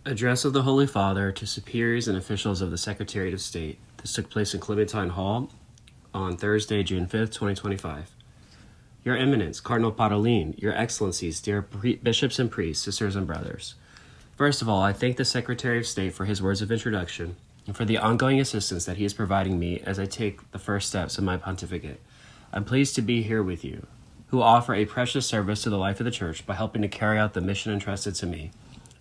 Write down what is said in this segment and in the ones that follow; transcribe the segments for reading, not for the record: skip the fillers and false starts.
Address of the Holy Father to superiors and officials of the Secretariat of State. This took place in Clementine Hall on Thursday, June 5th, 2025. Your Eminence, Cardinal Parolin, Your Excellencies, dear bishops and priests, sisters and brothers. First of all, I thank the Secretary of State for his words of introduction and for the ongoing assistance that he is providing me as I take the first steps in my pontificate. I'm pleased to be here with you, who offer a precious service to the life of the Church by helping to carry out the mission entrusted to me.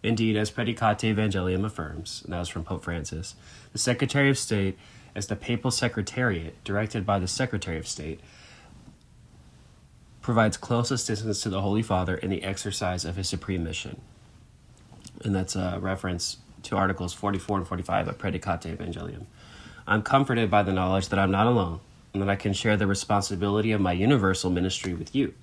Indeed, as Predicate Evangelium affirms, and that was from Pope Francis, the Secretary of State, as the Papal Secretariat, directed by the Secretary of State, provides close assistance to the Holy Father in the exercise of his supreme mission. And that's a reference to Articles 44 and 45 of Predicate Evangelium. I'm comforted by the knowledge that I'm not alone, and that I can share the responsibility of my universal ministry with you.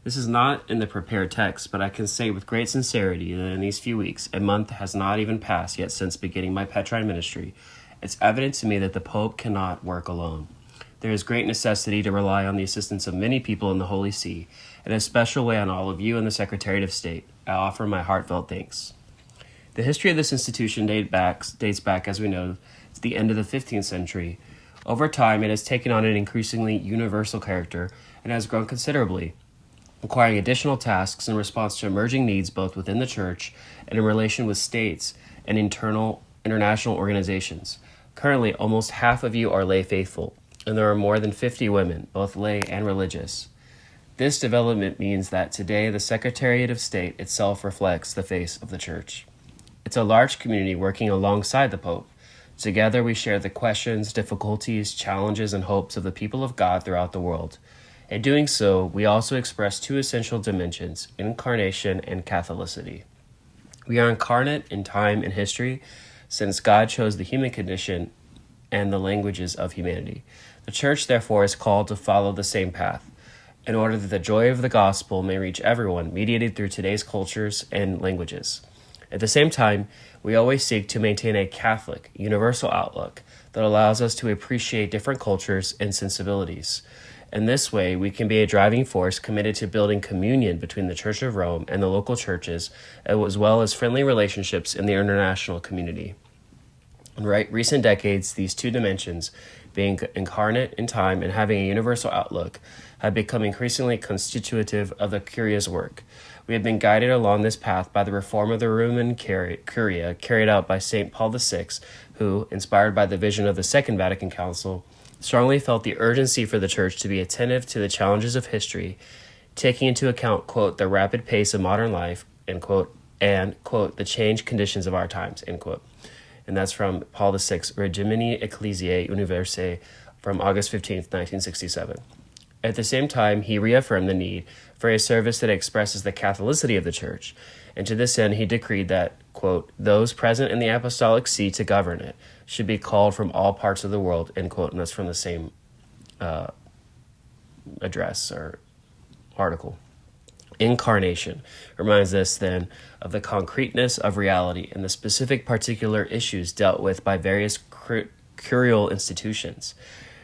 This is not in the prepared text, but I can say with great sincerity that in these few weeks, a month has not even passed yet since beginning my Petrine ministry, it's evident to me that the Pope cannot work alone. There is great necessity to rely on the assistance of many people in the Holy See, and in a special way on all of you in the Secretariat of State. I offer my heartfelt thanks. The history of this institution dates back, as we know, to the end of the 15th century. Over time, it has taken on an increasingly universal character and has grown considerably, requiring additional tasks in response to emerging needs both within the Church and in relation with states and international organizations. Currently, almost half of you are lay faithful, and there are more than 50 women, both lay and religious. This development means that today the Secretariat of State itself reflects the face of the Church. It's a large community working alongside the Pope. Together we share the questions, difficulties, challenges, and hopes of the people of God throughout the world. In doing so, we also express two essential dimensions, incarnation and Catholicity. We are incarnate in time and history, since God chose the human condition and the languages of humanity. The Church, therefore, is called to follow the same path, in order that the joy of the gospel may reach everyone, mediated through today's cultures and languages. At the same time, we always seek to maintain a Catholic, universal outlook that allows us to appreciate different cultures and sensibilities. In this way, we can be a driving force committed to building communion between the Church of Rome and the local churches, as well as friendly relationships in the international community. In recent decades, these two dimensions, being incarnate in time and having a universal outlook, have become increasingly constitutive of the Curia's work. We have been guided along this path by the reform of the Roman Curia carried out by St. Paul VI, who, inspired by the vision of the Second Vatican Council, strongly felt the urgency for the Church to be attentive to the challenges of history, taking into account, quote, the rapid pace of modern life, end quote, and, quote, the changed conditions of our times, end quote. And that's from Paul VI, Regimini Ecclesiae Universae, from August 15th, 1967. At the same time, he reaffirmed the need for a service that expresses the Catholicity of the Church, and to this end he decreed that, quote, those present in the Apostolic See to govern it should be called from all parts of the world, end quote, and that's from the same address or article. Incarnation reminds us then of the concreteness of reality and the specific particular issues dealt with by various curial institutions.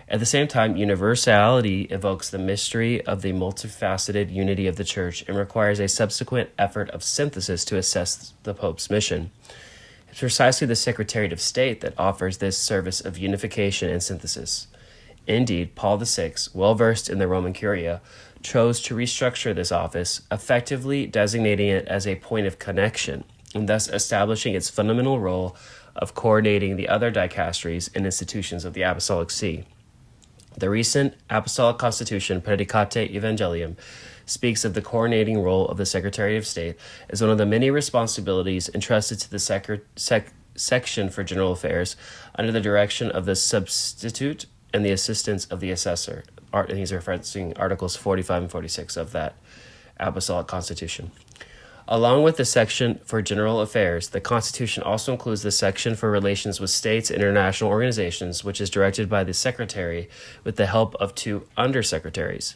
At the same time, universality evokes the mystery of the multifaceted unity of the Church and requires a subsequent effort of synthesis to assess the Pope's mission. It's precisely the Secretariat of State that offers this service of unification and synthesis. Indeed, Paul VI, well-versed in the Roman Curia, chose to restructure this office, effectively designating it as a point of connection, and thus establishing its fundamental role of coordinating the other dicasteries and institutions of the Apostolic See. The recent Apostolic Constitution, Predicate Evangelium, speaks of the coordinating role of the Secretary of State as one of the many responsibilities entrusted to the Section for General Affairs under the direction of the Substitute and the assistance of the Assessor. And he's referencing Articles 45 and 46 of that Apostolic Constitution. Along with the Section for General Affairs, the Constitution also includes the Section for Relations with States and International Organizations, which is directed by the Secretary with the help of two undersecretaries.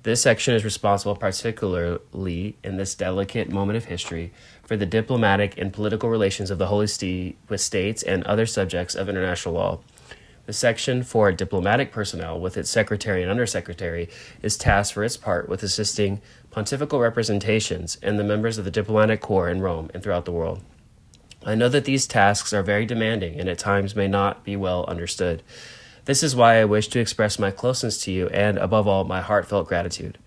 This section is responsible particularly in this delicate moment of history for the diplomatic and political relations of the Holy See with states and other subjects of international law. The section for diplomatic personnel, with its secretary and undersecretary, is tasked for its part with assisting pontifical representations and the members of the diplomatic corps in Rome and throughout the world. I know that these tasks are very demanding and at times may not be well understood. This is why I wish to express my closeness to you and, above all, my heartfelt gratitude.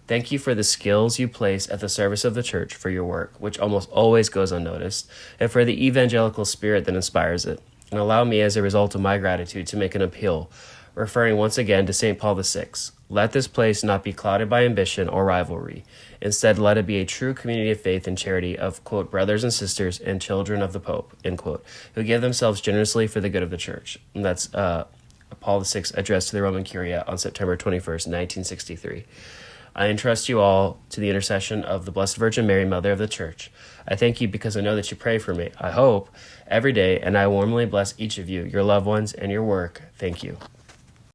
Thank you for the skills you place at the service of the church for your work, which almost always goes unnoticed, and for the evangelical spirit that inspires it. And allow me, as a result of my gratitude, to make an appeal, referring once again to St. Paul VI. Let this place not be clouded by ambition or rivalry. Instead, let it be a true community of faith and charity of, quote, brothers and sisters and children of the Pope, end quote, who give themselves generously for the good of the church. And that's Paul VI addressed to the Roman Curia on September 21st, 1963. I entrust you all to the intercession of the Blessed Virgin Mary, Mother of the Church. I thank you because I know that you pray for me, I hope, every day, and I warmly bless each of you, your loved ones, and your work. Thank you.